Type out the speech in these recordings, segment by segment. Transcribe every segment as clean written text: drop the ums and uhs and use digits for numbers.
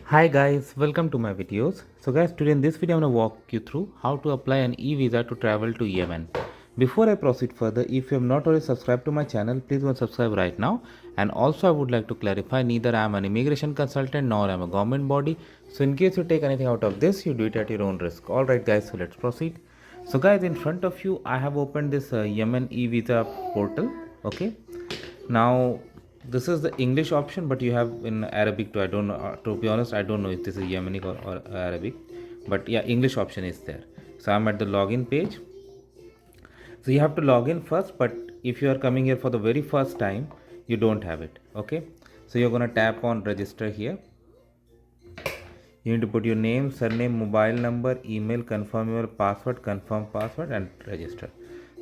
Hi guys, welcome to my videos. So guys, today in this video I'm going to walk you through how to apply an e-visa to travel to Yemen. Before I proceed further, if you have not already subscribed to my channel, please go and subscribe right now. And also I would like to clarify, neither I am an immigration consultant nor I am a government body. So in case you take anything out of this, you do it at your own risk. Alright guys, so let's proceed. So guys, in front of you I have opened this Yemen eVisa portal. Okay. Now this is the English option, but you have in Arabic too. I don't know, to be honest, I don't know if this is Yemeni or Arabic, but yeah, English option is there. So I'm at the login page. So you have to log in first, but if you are coming here for the very first time, you don't have it. Okay. So you're gonna tap on register here. You need to put your name, surname, mobile number, email, confirm your password, and register.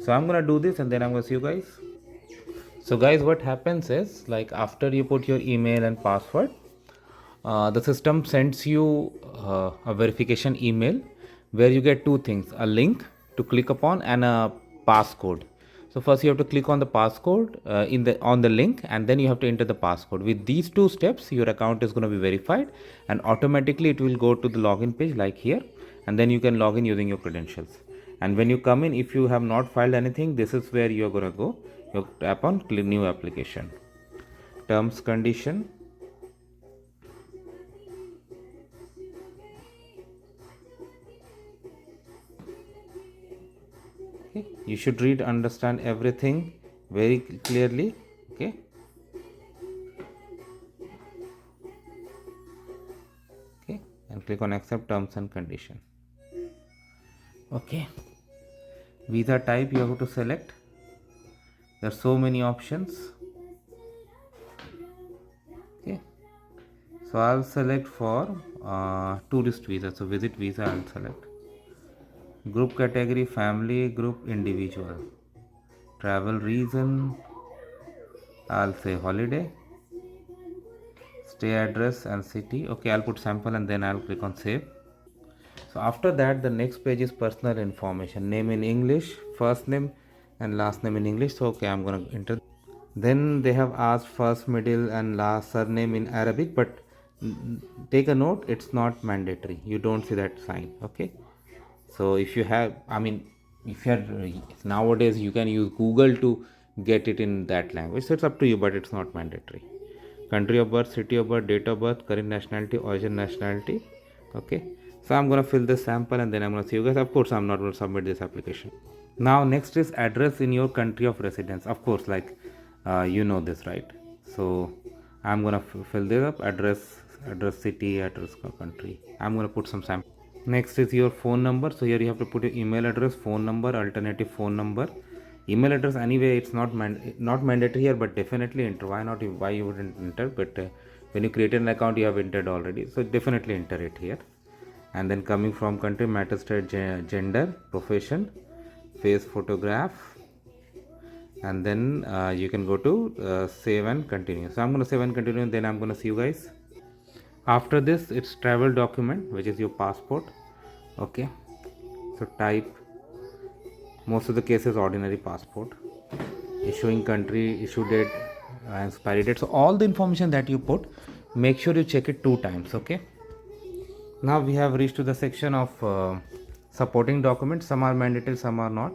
So I'm gonna do this and then I'm gonna see you guys. So guys, what happens is, like, after you put your email and password, the system sends you a verification email where you get two things: a link to click upon and a passcode. So first you have to click on the passcode on the link, and then you have to enter the passcode. With these two steps, your account is going to be verified, and automatically it will go to the login page like here, and then you can log in using your credentials. And when you come in, if you have not filed anything, this is where you are going to go. You tap on new application, terms condition. Okay. You should read, understand everything very clearly. Okay. Okay, and click on accept terms and condition. Okay, visa type you have to select. There are so many options. Okay, so I'll select for tourist visa. So visit visa I'll select. Group category, family, group, individual. Travel reason, I'll say holiday. Stay address and city. Okay, I'll put sample and then I'll click on save. So after that, the next page is personal information. Name in English, first name and last name in English. So okay, I'm gonna enter. Then they have asked first, middle and last surname in Arabic, but take a note, it's not mandatory. You don't see that sign. Okay. So if you have, I mean, if you're nowadays you can use Google to get it in that language. So it's up to you, but it's not mandatory. Country of birth, city of birth, date of birth, current nationality, origin nationality. Okay. So I'm gonna fill this sample and then I'm gonna see you guys. Of course, I'm not gonna submit this application. Now next is address in your country of residence. Of course, like you know this, right? So I'm gonna fill this up: address city, address country. I'm gonna put some sample. Next is your phone number. So here you have to put your email address, phone number, alternative phone number. Email address anyway, it's not mandatory here, but definitely enter. Why not? Why you wouldn't enter? But when you create an account, you have entered already, so definitely enter it here. And then coming from country, matter state, gender, profession, face photograph, and then you can go to save and continue. So I'm going to save and continue, and then I'm going to see you guys. After this, it's travel document, which is your passport. Okay, so type, most of the cases ordinary passport, issuing country, issue date, expiry date. So all the information that you put, make sure you check it 2 times. Okay. Now we have reached to the section of supporting documents. Some are mandatory, some are not.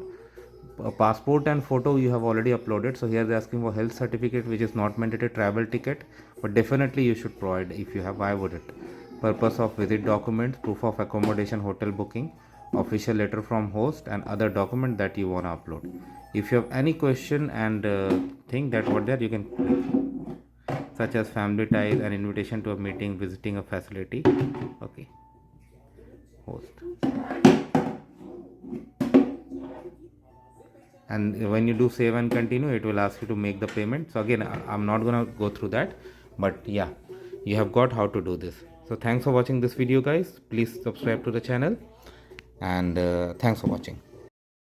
Passport and photo you have already uploaded. So here they're asking for health certificate, which is not mandatory. Travel ticket, but definitely you should provide if you have. Why would it? Purpose of visit documents, proof of accommodation, hotel booking, official letter from host, and other document that you want to upload. If you have any question and think that what there, you can click, such as family ties, an invitation to a meeting, visiting a facility. Okay, host. And when you do save and continue, it will ask you to make the payment. So again, I'm not gonna go through that, but yeah, you have got how to do this. So thanks for watching this video guys. Please subscribe to the channel, and thanks for watching.